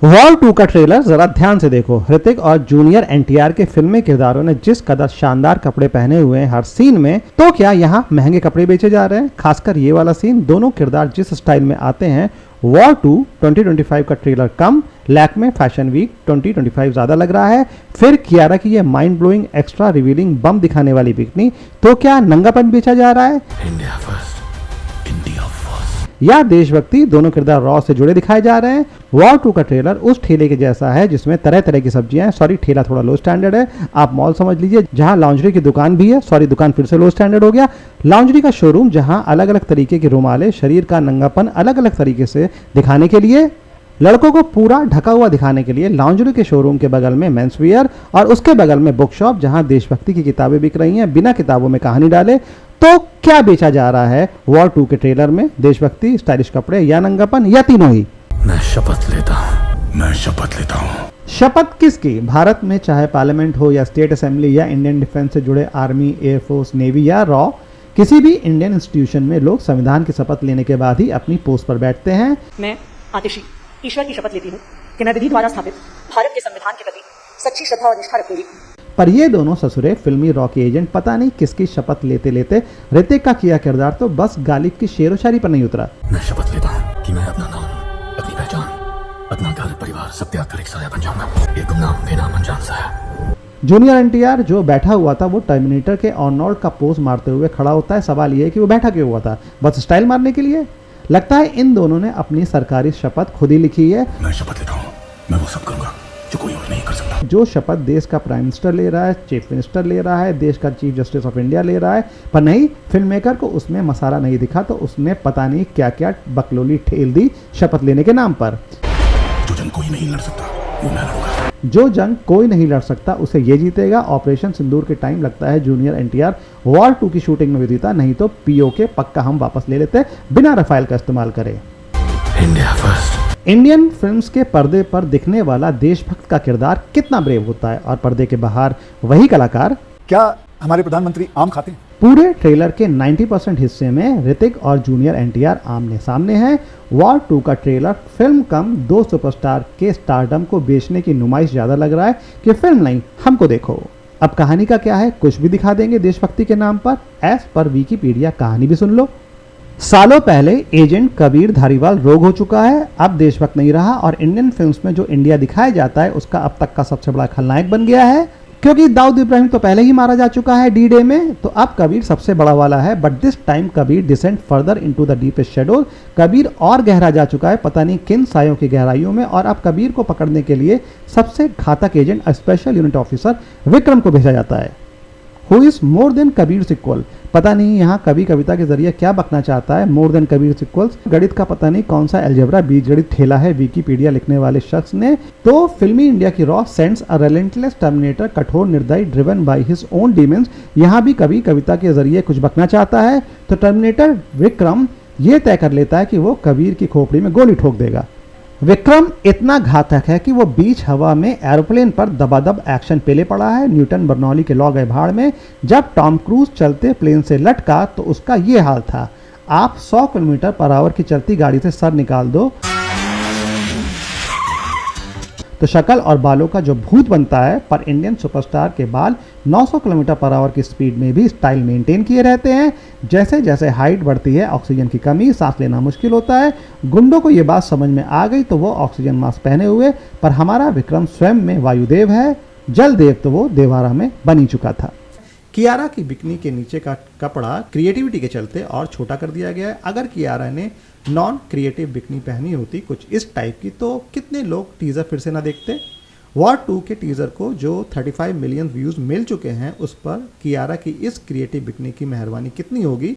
War 2 का trailer जरा ध्यान से देखो। ऋतिक और जूनियर एनटीआर के फिल्मी किरदारों ने जिस कदर शानदार कपड़े पहने हुए हैं हर सीन में, तो क्या यहाँ महंगे कपड़े बेचे जा रहे हैं? खासकर ये वाला सीन, दोनों किरदार जिस स्टाइल में आते हैं। वॉर 2 2025 का ट्रेलर कम, लैक्मे फैशन वीक 2025 ज्यादा लग रहा है। फिर कियारा की ये माइंड ब्लोइंग एक्स्ट्रा रिवीलिंग बम दिखाने वाली बिकनी, तो क्या नंगापन बेचा जा रहा है? India first, India first. या देशभक्ति, दोनों किरदार रॉ से जुड़े दिखाए जा रहे हैं। वॉर 2 का ट्रेलर उस ठेले के जैसा है जिसमें तरह तरह की सब्जियां हैं। सॉरी, ठेला थोड़ा लो स्टैंडर्ड है, आप मॉल समझ लीजिए, जहां लॉन्जरी की दुकान भी है। सॉरी, दुकान फिर से लो स्टैंडर्ड हो गया। लॉन्जरी का शोरूम जहां अलग अलग तरीके के रुमाले शरीर का नंगापन अलग अलग तरीके से दिखाने के लिए, लड़कों को पूरा ढका हुआ दिखाने के लिए लॉन्जरी के शोरूम के बगल में मेंस वियर, और उसके बगल में बुक शॉप जहां देशभक्ति की किताबें बिक रही हैं बिना किताबों में कहानी डाले। तो क्या बेचा जा रहा है वॉर 2 के ट्रेलर में? देशभक्ति, स्टाइलिश कपड़े, या नंगापन, या तीनों ही? मैं शपथ लेता हूँ, मैं शपथ लेता हूँ। शपथ किसकी? भारत में चाहे पार्लियामेंट हो या स्टेट असेंबली या इंडियन डिफेंस से जुड़े आर्मी, एयरफोर्स, नेवी या रॉ, किसी भी इंडियन इंस्टीट्यूशन में लोग संविधान की शपथ लेने के बाद ही अपनी पोस्ट पर बैठते हैं। मैं आतिशी ईश्वर की शपथ लेती हूँ कि मैं विधि द्वारा स्थापित भारत के संविधान के प्रति सच्ची श्रद्धा और निष्ठा रखूंगी। पर ये दोनों ससुरे फिल्मी रॉ के एजेंट पता नहीं किसकी शपथ लेते लेते ऋतिक का किया किरदार तो बस गालिब की शेरो शायरी पर नहीं उतरा। मैं शपथ लेता हूँ कि मैं अपना नाम, अपनी पहचान, अपना घर परिवार सब त्याग कर एक साया बन जाऊंगा। एक गुमनाम बेनाम अनजान सा है। जूनियर एनटीआर जो बैठा हुआ था वो टर्मिनेटर के ऑनऑल्ड का पोज मारते हुए खड़ा होता है। सवाल ये है कि वो बैठा क्यों हुआ था? बस स्टाइल मारने के लिए? लगता है इन दोनों ने अपनी सरकारी शपथ खुद ही लिखी है। मैं शपथ लेता हूँ, मैं वो सब करूंगा जो कोई और नहीं कर सकता। जो शपथ देश का प्राइम मिनिस्टर ले रहा है, चीफ मिनिस्टर ले रहा है, देश का चीफ जस्टिस ऑफ इंडिया ले रहा है। पर नहीं, फिल्म मेकर को उसमें मसाला नहीं दिखा तो उसने पता नहीं क्या क्या बकलोली ठेल दी शपथ लेने के नाम पर। जो जंग कोई नहीं लड़ सकता वो मैं लड़ूंगा। जो जंग कोई नहीं लड़ सकता उसे ये जीतेगा। ऑपरेशन सिंदूर के टाइम लगता है जूनियर एनटीआर वॉर 2 की शूटिंग में भी जीता, नहीं तो पीओके पक्का हम वापस ले लेते बिना रफाइल का इस्तेमाल करे। India first. इंडियन फिल्म्स के पर्दे पर दिखने वाला देशभक्त का किरदार कितना ब्रेव होता है, और पर्दे के बाहर वही कलाकार। क्या हमारे प्रधानमंत्री आम खाते हैं? पूरे ट्रेलर के 90% हिस्से में ऋतिक और जूनियर एनटीआर आमने सामने हैं। वॉर 2 का ट्रेलर फिल्म कम दो सुपरस्टार के स्टारडम को बेचने की नुमाइश ज्यादा लग रहा है कि फिल्म नहीं, हमको देखो। अब कहानी का क्या है? कुछ भी दिखा देंगे देशभक्ति के नाम पर। एज पर विकिपीडिया कहानी भी सुन लो। सालों पहले एजेंट कबीर धारीवाल रोग हो चुका है, अब देशभक्त नहीं रहा, और इंडियन फिल्म्स में जो इंडिया दिखाया जाता है उसका अब तक का सबसे बड़ा खलनायक बन गया है। क्योंकि दाऊद इब्राहिम तो पहले ही मारा जा चुका है डी डे में, तो अब कबीर सबसे बड़ा वाला है। But this time Kabir descent further into the deepest shadows. Kabir और गहरा जा चुका है, पता नहीं किन सायों की गहराइयों में, और अब कबीर को पकड़ने के लिए सबसे घातक agent special unit officer Vikram को भेजा जाता है। Who is more than Kabir sequel. पता नहीं यहाँ कवि कविता के जरिए क्या बकना चाहता है। मोर देन कबीर सिक्वल्स, गणित का पता नहीं कौन सा अलजेब्रा बीजगणित ठेला है विकिपीडिया लिखने वाले शख्स ने। तो फिल्मी इंडिया की रॉ सेंड्स अ रेलेंटलेस टर्मिनेटर, कठोर निर्दयी, driven by his own demons. यहाँ भी कवि कविता के जरिए कुछ बकना चाहता है, तो टर्मिनेटर विक्रम ये तय कर लेता है कि वो कबीर की खोपड़ी में गोली ठोक देगा। विक्रम इतना घातक है कि वो बीच हवा में एरोप्लेन पर दबादब एक्शन पेले पड़ा है। न्यूटन बर्नौली के लॉ गए भाड़ में। जब टॉम क्रूज चलते प्लेन से लटका तो उसका ये हाल था। आप 100 किलोमीटर पर आवर की चलती गाड़ी से सर निकाल दो तो शक्ल और बालों का जो भूत बनता है, पर इंडियन सुपरस्टार के बाल 900 किलोमीटर पर आवर की स्पीड में भी स्टाइल मेंटेन किए रहते हैं। जैसे जैसे हाइट बढ़ती है ऑक्सीजन की कमी, सांस लेना मुश्किल होता है। गुंडों को ये बात समझ में आ गई तो वो ऑक्सीजन मास्क पहने हुए, पर हमारा विक्रम स्वयं में वायुदेव है। जल देव तो वो देवारा में बन ही चुका था। कियारा की बिकनी के नीचे का कपड़ा क्रिएटिविटी के चलते और छोटा कर दिया गया है। अगर कियारा ने नॉन क्रिएटिव बिकनी पहनी होती कुछ इस टाइप की, तो कितने लोग टीजर फिर से ना देखते। वॉर 2 के टीजर को जो 35 मिलियन व्यूज मिल चुके हैं, उस पर कियारा की इस क्रिएटिव बिकनी की मेहरबानी कितनी होगी